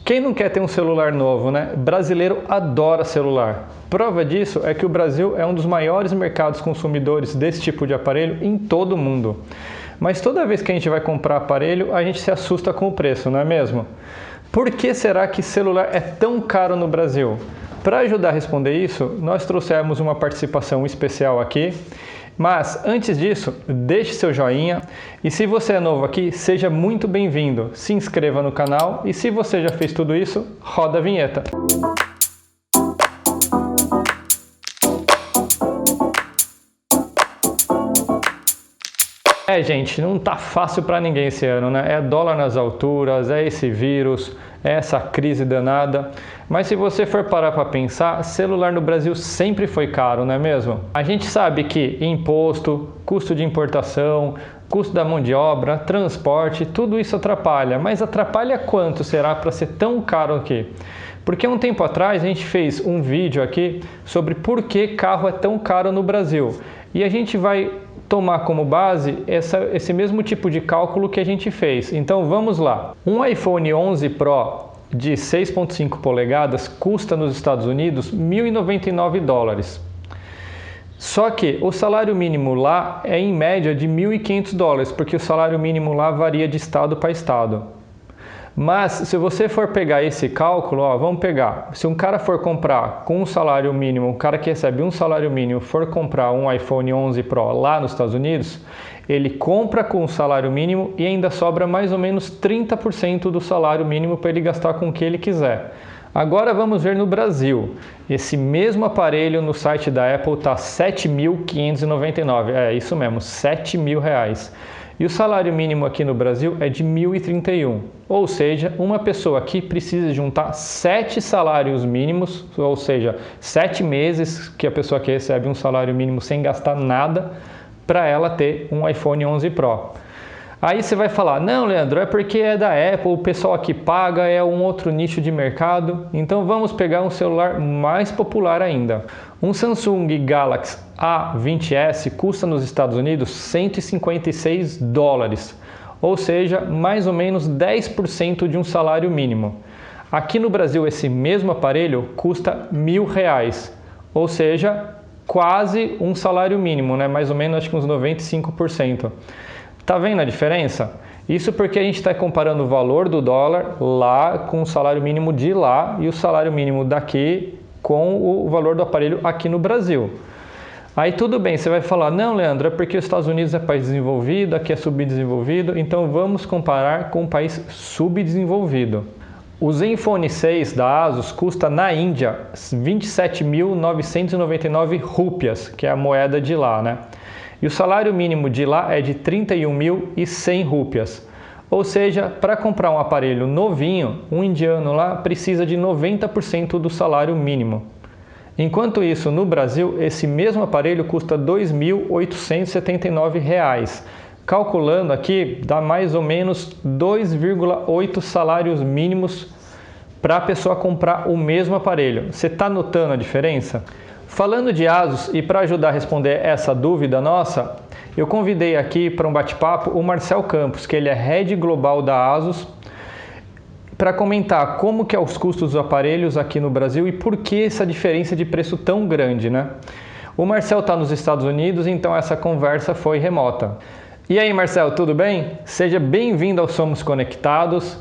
Quem não quer ter um celular novo, né? Brasileiro adora celular. Prova disso é que o Brasil é um dos maiores mercados consumidores desse tipo de aparelho em todo o mundo. Mas toda vez que a gente vai comprar aparelho, a gente se assusta com o preço, não é mesmo? Por que será que celular é tão caro no Brasil? Para ajudar a responder isso, nós trouxemos uma participação especial aqui. Mas, antes disso, deixe seu joinha e se você é novo aqui, seja muito bem-vindo. Se inscreva no canal e se você já fez tudo isso, roda a vinheta. Gente, não tá fácil para ninguém esse ano, né? É dólar nas alturas, é esse vírus, é essa crise danada. Mas se você for parar para pensar, celular no Brasil sempre foi caro, não é mesmo? A gente sabe que imposto, custo de importação, custo da mão de obra, transporte, tudo isso atrapalha. Mas atrapalha quanto será para ser tão caro aqui? Porque um tempo atrás a gente fez um vídeo aqui sobre por que carro é tão caro no Brasil. E a gente vai tomar como base esse mesmo tipo de cálculo que a gente fez. Então vamos lá. Um iPhone 11 Pro de 6,5 polegadas custa nos Estados Unidos $1.099. Só que o salário mínimo lá é em média de $1.500, porque o salário mínimo lá varia de estado para estado. Mas se você for pegar esse cálculo, vamos pegar, se um cara for comprar com um salário mínimo, um cara que recebe um salário mínimo for comprar um iPhone 11 Pro lá nos Estados Unidos, ele compra com o salário mínimo e ainda sobra mais ou menos 30% do salário mínimo para ele gastar com o que ele quiser. Agora vamos ver no Brasil. Esse mesmo aparelho no site da Apple está R$ 7.599. É isso mesmo, R$7.000. E o salário mínimo aqui no Brasil é de 1.031. Ou seja, uma pessoa aqui precisa juntar 7 salários mínimos, ou seja, 7 meses que a pessoa aqui recebe um salário mínimo sem gastar nada, para ela ter um iPhone 11 Pro. Aí você vai falar, não, Leandro, é porque é da Apple, o pessoal aqui paga, é um outro nicho de mercado. Então vamos pegar um celular mais popular ainda. Um Samsung Galaxy A20s custa nos Estados Unidos $156, ou seja, mais ou menos 10% de um salário mínimo. Aqui no Brasil esse mesmo aparelho custa R$1.000, ou seja, quase um salário mínimo, né? Mais ou menos acho que uns 95%. Tá vendo a diferença? Isso porque a gente está comparando o valor do dólar lá com o salário mínimo de lá e o salário mínimo daqui com o valor do aparelho aqui no Brasil. Aí tudo bem, você vai falar, não, Leandro, é porque os Estados Unidos é país desenvolvido, aqui é subdesenvolvido, então vamos comparar com um país subdesenvolvido. O Zenfone 6 da ASUS custa na Índia 27.999 rúpias, que é a moeda de lá, né? E o salário mínimo de lá é de 31.100 rúpias. Ou seja, para comprar um aparelho novinho, um indiano lá precisa de 90% do salário mínimo. Enquanto isso, no Brasil, esse mesmo aparelho custa R$ 2.879. Calculando aqui, dá mais ou menos 2,8 salários mínimos para a pessoa comprar o mesmo aparelho. Você está notando a diferença? Falando de ASUS, e para ajudar a responder essa dúvida nossa, eu convidei aqui para um bate-papo o Marcel Campos, que ele é Head Global da ASUS, para comentar como que é os custos dos aparelhos aqui no Brasil e por que essa diferença de preço tão grande, né? O Marcel está nos Estados Unidos, então essa conversa foi remota. E aí, Marcel, tudo bem? Seja bem-vindo ao Somos Conectados.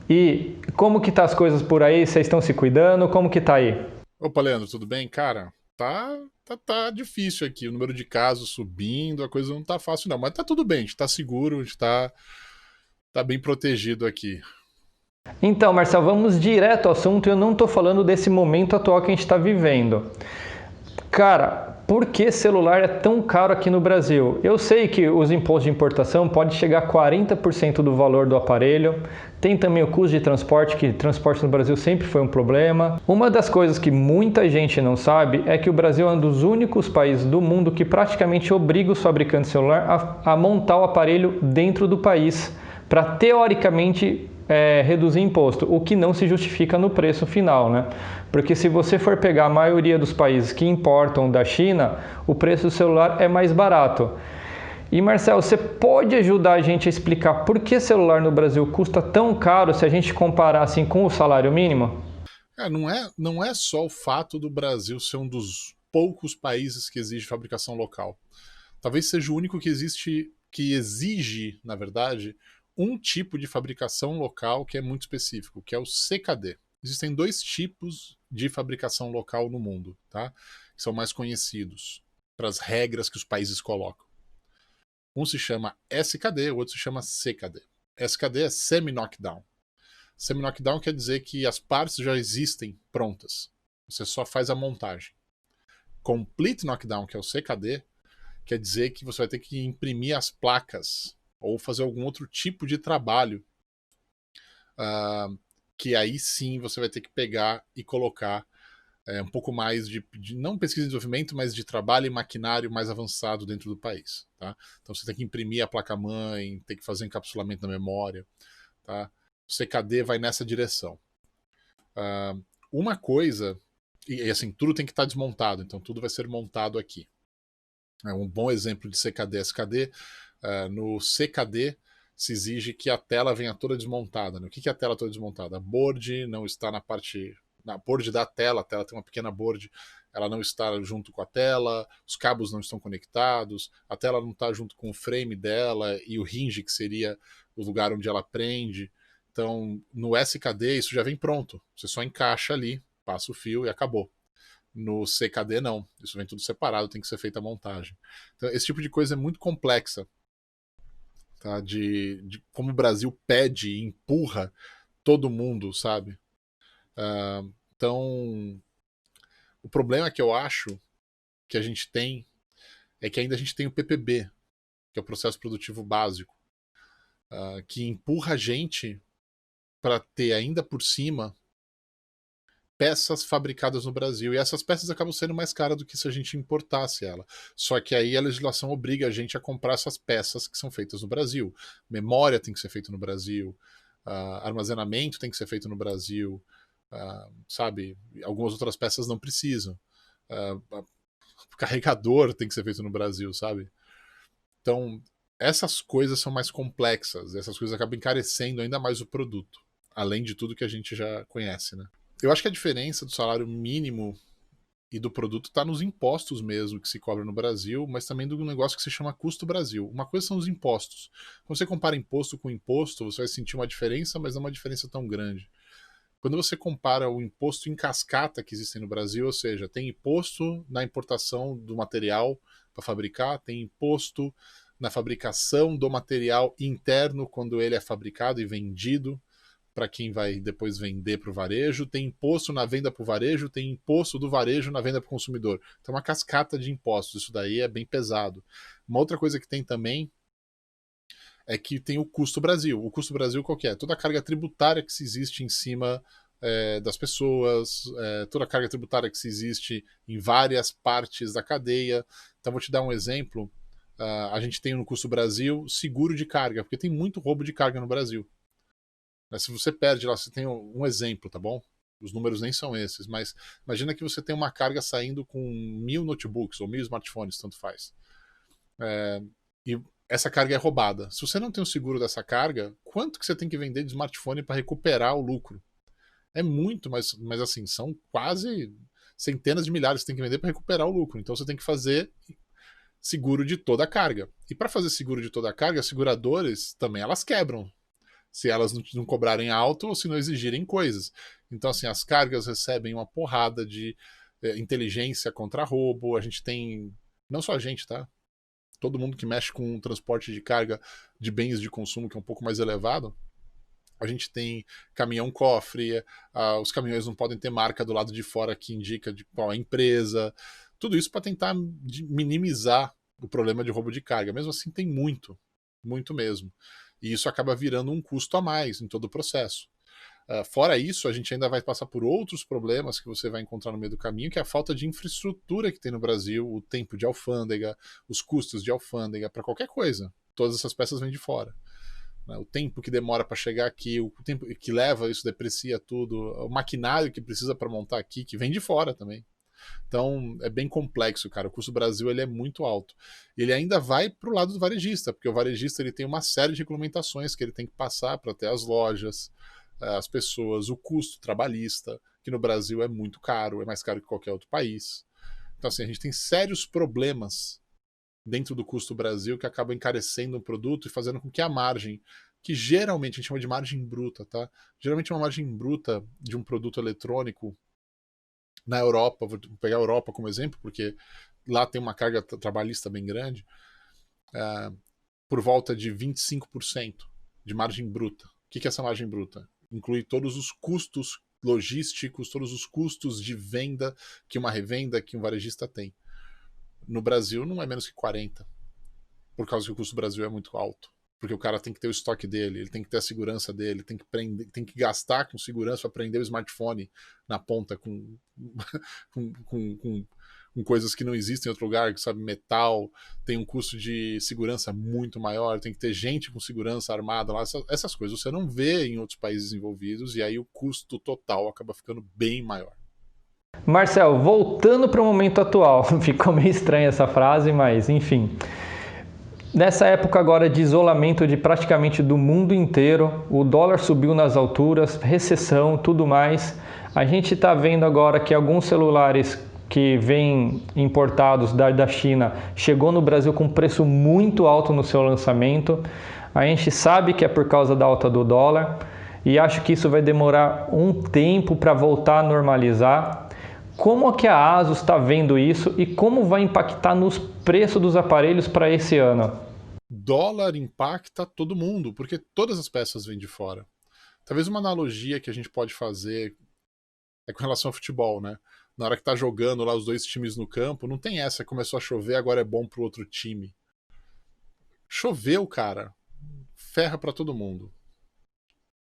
E como que tá as coisas por aí? Vocês estão se cuidando? Como que tá aí? Opa, Leandro, tudo bem? Cara, tá difícil aqui, o número de casos subindo, a coisa não tá fácil não, mas tá tudo bem, a gente tá seguro, a gente tá bem protegido aqui. Então, Marcel, vamos direto ao assunto. Eu não estou falando desse momento atual que a gente está vivendo. Cara, por que celular é tão caro aqui no Brasil? Eu sei que os impostos de importação podem chegar a 40% do valor do aparelho. Tem também o custo de transporte, que transporte no Brasil sempre foi um problema. Uma das coisas que muita gente não sabe é que o Brasil é um dos únicos países do mundo que praticamente obriga os fabricantes de celular a montar o aparelho dentro do país, para teoricamente reduzir imposto, o que não se justifica no preço final, né? Porque se você for pegar a maioria dos países que importam da China, o preço do celular é mais barato. E Marcelo, você pode ajudar a gente a explicar por que celular no Brasil custa tão caro se a gente comparar assim com o salário mínimo? Não é só o fato do Brasil ser um dos poucos países que exige fabricação local. Talvez seja o único que exige, na verdade, um tipo de fabricação local que é muito específico, que é o CKD. Existem dois tipos de fabricação local no mundo, tá? Que são mais conhecidos para as regras que os países colocam. Um se chama SKD, o outro se chama CKD. SKD é Semi-Knockdown. Semi-Knockdown quer dizer que as partes já existem prontas. Você só faz a montagem. Complete Knockdown, que é o CKD, quer dizer que você vai ter que imprimir as placas ou fazer algum outro tipo de trabalho, que aí sim você vai ter que pegar e colocar um pouco mais de não pesquisa e desenvolvimento, mas de trabalho e maquinário mais avançado dentro do país. Tá? Então você tem que imprimir a placa-mãe, tem que fazer encapsulamento da memória. Tá? O CKD vai nessa direção. Uma coisa, e assim, tudo tem que estar desmontado, então tudo vai ser montado aqui. É um bom exemplo de CKD. SKD, no CKD se exige que a tela venha toda desmontada. Né? O que é a tela toda desmontada? A board não está na board da tela, a tela tem uma pequena board, ela não está junto com a tela, os cabos não estão conectados, a tela não está junto com o frame dela e o hinge, que seria o lugar onde ela prende. Então, no SKD isso já vem pronto, você só encaixa ali, passa o fio e acabou. No CKD não, isso vem tudo separado, tem que ser feita a montagem. Então, esse tipo de coisa é muito complexa, tá? De como o Brasil pede e empurra todo mundo, sabe? Então, o problema que eu acho que a gente tem é que ainda a gente tem o PPB, que é o processo produtivo básico, que empurra a gente para ter ainda por cima peças fabricadas no Brasil. E essas peças acabam sendo mais caras do que se a gente importasse ela. Só que aí a legislação obriga a gente a comprar essas peças que são feitas no Brasil. Memória tem que ser feita no Brasil, armazenamento tem que ser feito no Brasil, sabe? Algumas outras peças não precisam. Carregador tem que ser feito no Brasil, sabe? Então, essas coisas são mais complexas, essas coisas acabam encarecendo ainda mais o produto, além de tudo que a gente já conhece, né? Eu acho que a diferença do salário mínimo e do produto está nos impostos mesmo que se cobra no Brasil, mas também do negócio que se chama custo Brasil. Uma coisa são os impostos. Quando você compara imposto com imposto, você vai sentir uma diferença, mas não uma diferença tão grande. Quando você compara o imposto em cascata que existe no Brasil, ou seja, tem imposto na importação do material para fabricar, tem imposto na fabricação do material interno quando ele é fabricado e vendido para quem vai depois vender para o varejo, tem imposto na venda para o varejo, tem imposto do varejo na venda para o consumidor. Então, uma cascata de impostos, isso daí é bem pesado. Uma outra coisa que tem também é que tem o custo Brasil. O custo Brasil qual que é? Toda a carga tributária que se existe em cima das pessoas, toda a carga tributária que se existe em várias partes da cadeia. Então, vou te dar um exemplo. A gente tem no custo Brasil seguro de carga, porque tem muito roubo de carga no Brasil. Se você perde lá, você tem um exemplo, tá bom? Os números nem são esses, mas imagina que você tem uma carga saindo com 1.000 notebooks ou 1.000 smartphones, tanto faz. E essa carga é roubada. Se você não tem o seguro dessa carga, quanto que você tem que vender de smartphone para recuperar o lucro? É muito, mas assim, são quase centenas de milhares que você tem que vender para recuperar o lucro. Então você tem que fazer seguro de toda a carga. E para fazer seguro de toda a carga, as seguradoras também elas quebram. Se elas não cobrarem alto ou se não exigirem coisas. Então, assim, as cargas recebem uma porrada de inteligência contra roubo. A gente tem, não só a gente, tá? Todo mundo que mexe com transporte de carga de bens de consumo, que é um pouco mais elevado. A gente tem caminhão-cofre, os caminhões não podem ter marca do lado de fora que indica de qual é a empresa. Tudo isso para tentar minimizar o problema de roubo de carga. Mesmo assim, tem muito, muito mesmo. E isso acaba virando um custo a mais em todo o processo. Fora isso, a gente ainda vai passar por outros problemas que você vai encontrar no meio do caminho, que é a falta de infraestrutura que tem no Brasil, o tempo de alfândega, os custos de alfândega, para qualquer coisa. Todas essas peças vêm de fora. O tempo que demora para chegar aqui, o tempo que leva, isso deprecia tudo, o maquinário que precisa para montar aqui, que vem de fora também. Então é bem complexo, cara. O custo do Brasil ele é muito alto. Ele ainda vai para o lado do varejista, porque o varejista ele tem uma série de regulamentações que ele tem que passar para ter as lojas, as pessoas, o custo trabalhista, que no Brasil é muito caro, é mais caro que qualquer outro país. Então, assim, a gente tem sérios problemas dentro do custo Brasil que acabam encarecendo o produto e fazendo com que a margem, que geralmente a gente chama de margem bruta, tá? Geralmente uma margem bruta de um produto eletrônico na Europa, vou pegar a Europa como exemplo, porque lá tem uma carga trabalhista bem grande, por volta de 25% de margem bruta. O que é essa margem bruta? Inclui todos os custos logísticos, todos os custos de venda que uma revenda, que um varejista tem. No Brasil não é menos que 40%, por causa que o custo do Brasil é muito alto. Porque o cara tem que ter o estoque dele, ele tem que ter a segurança dele, tem que gastar com segurança para prender o smartphone na ponta com, com coisas que não existem em outro lugar, que sabe, metal, tem um custo de segurança muito maior, tem que ter gente com segurança armada lá, essas coisas você não vê em outros países envolvidos, e aí o custo total acaba ficando bem maior. Marcel, voltando para o momento atual, ficou meio estranha essa frase, mas enfim. Nessa época agora de isolamento de praticamente do mundo inteiro, o dólar subiu nas alturas, recessão, tudo mais. A gente está vendo agora que alguns celulares que vêm importados da China chegou no Brasil com preço muito alto no seu lançamento. A gente sabe que é por causa da alta do dólar e acho que isso vai demorar um tempo para voltar a normalizar. Como que a ASUS está vendo isso e como vai impactar nos preços dos aparelhos para esse ano? Dólar impacta todo mundo, porque todas as peças vêm de fora. Talvez uma analogia que a gente pode fazer é com relação ao futebol, né? Na hora que tá jogando lá os dois times no campo, não tem essa, começou a chover, agora é bom pro outro time. Choveu, cara, ferra para todo mundo.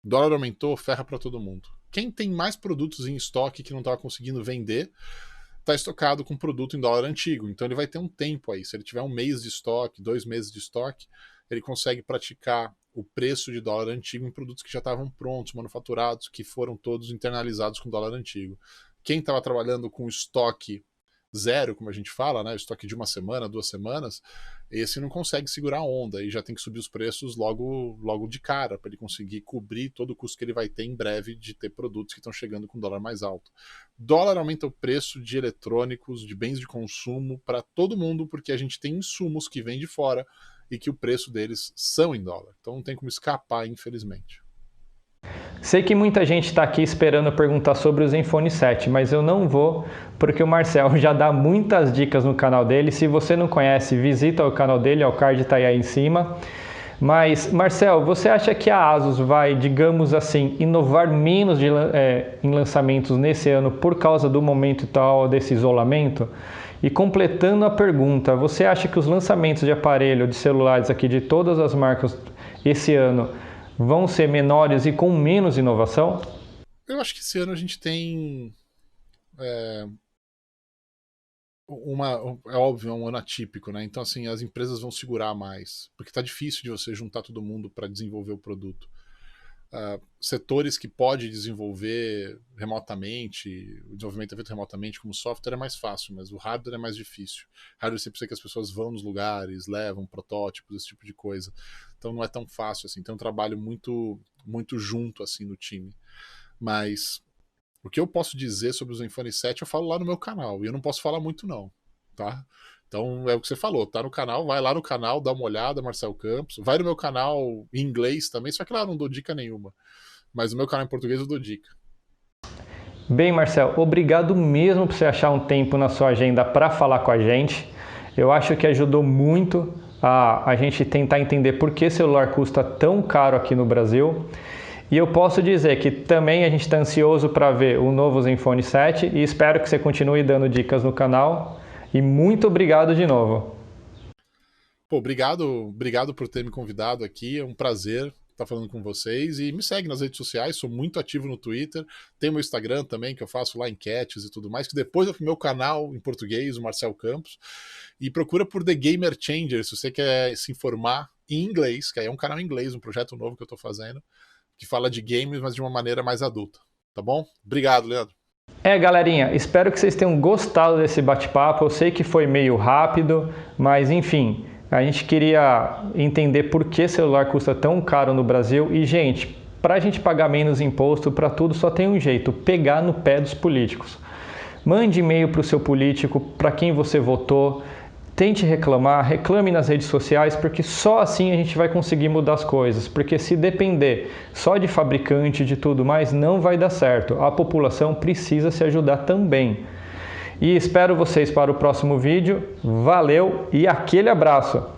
Dólar aumentou, ferra para todo mundo. Quem tem mais produtos em estoque que não estava conseguindo vender, está estocado com produto em dólar antigo. Então ele vai ter um tempo aí. Se ele tiver um mês de estoque, 2 meses de estoque, ele consegue praticar o preço de dólar antigo em produtos que já estavam prontos, manufaturados, que foram todos internalizados com dólar antigo. Quem estava trabalhando com estoque zero, como a gente fala, né, estoque de 1 semana, 2 semanas, esse não consegue segurar a onda e já tem que subir os preços logo de cara para ele conseguir cobrir todo o custo que ele vai ter em breve de ter produtos que estão chegando com dólar mais alto. Dólar aumenta o preço de eletrônicos, de bens de consumo para todo mundo porque a gente tem insumos que vêm de fora e que o preço deles são em dólar. Então não tem como escapar, infelizmente. Sei que muita gente está aqui esperando perguntar sobre o Zenfone 7, mas eu não vou, porque o Marcel já dá muitas dicas no canal dele. Se você não conhece, visita o canal dele, o card está aí em cima. Mas, Marcel, você acha que a ASUS vai, digamos assim, inovar menos em lançamentos nesse ano por causa do momento tal desse isolamento? E completando a pergunta, você acha que os lançamentos de aparelho, de celulares aqui de todas as marcas esse ano vão ser menores e com menos inovação? Eu acho que esse ano a gente tem é óbvio, é um ano atípico, né? Então, assim, as empresas vão segurar mais, porque tá difícil de você juntar todo mundo para desenvolver o produto. Setores que pode desenvolver remotamente, o desenvolvimento é feito remotamente como software é mais fácil, mas o hardware é mais difícil. Hardware você precisa que as pessoas vão nos lugares, levam protótipos, esse tipo de coisa. Então não é tão fácil assim, tem um trabalho muito junto assim no time. Mas o que eu posso dizer sobre o Zenfone 7 eu falo lá no meu canal, e eu não posso falar muito não, tá? Então é o que você falou, tá no canal, vai lá no canal, dá uma olhada, Marcel Campos. Vai no meu canal em inglês também, só que lá eu não dou dica nenhuma. Mas no meu canal em português eu dou dica. Bem, Marcel, obrigado mesmo por você achar um tempo na sua agenda para falar com a gente. Eu acho que ajudou muito a gente tentar entender por que celular custa tão caro aqui no Brasil. E eu posso dizer que também a gente está ansioso para ver o novo Zenfone 7 e espero que você continue dando dicas no canal. E muito obrigado de novo. Pô, obrigado por ter me convidado aqui. É um prazer estar falando com vocês. E me segue nas redes sociais, sou muito ativo no Twitter. Tem meu Instagram também, que eu faço lá enquetes e tudo mais, que depois é pro meu canal em português, o Marcel Campos. E procura por The Gamer Changer, se você quer se informar em inglês, que aí é um canal em inglês, um projeto novo que eu estou fazendo, que fala de games, mas de uma maneira mais adulta. Tá bom? Obrigado, Leandro. Galerinha, espero que vocês tenham gostado desse bate-papo. Eu sei que foi meio rápido, mas enfim, a gente queria entender por que celular custa tão caro no Brasil. E, gente, para a gente pagar menos imposto para tudo, só tem um jeito: pegar no pé dos políticos. Mande e-mail para o seu político, para quem você votou. Tente reclamar, reclame nas redes sociais, porque só assim a gente vai conseguir mudar as coisas. Porque se depender só de fabricante e de tudo mais, não vai dar certo. A população precisa se ajudar também. E espero vocês para o próximo vídeo. Valeu e aquele abraço!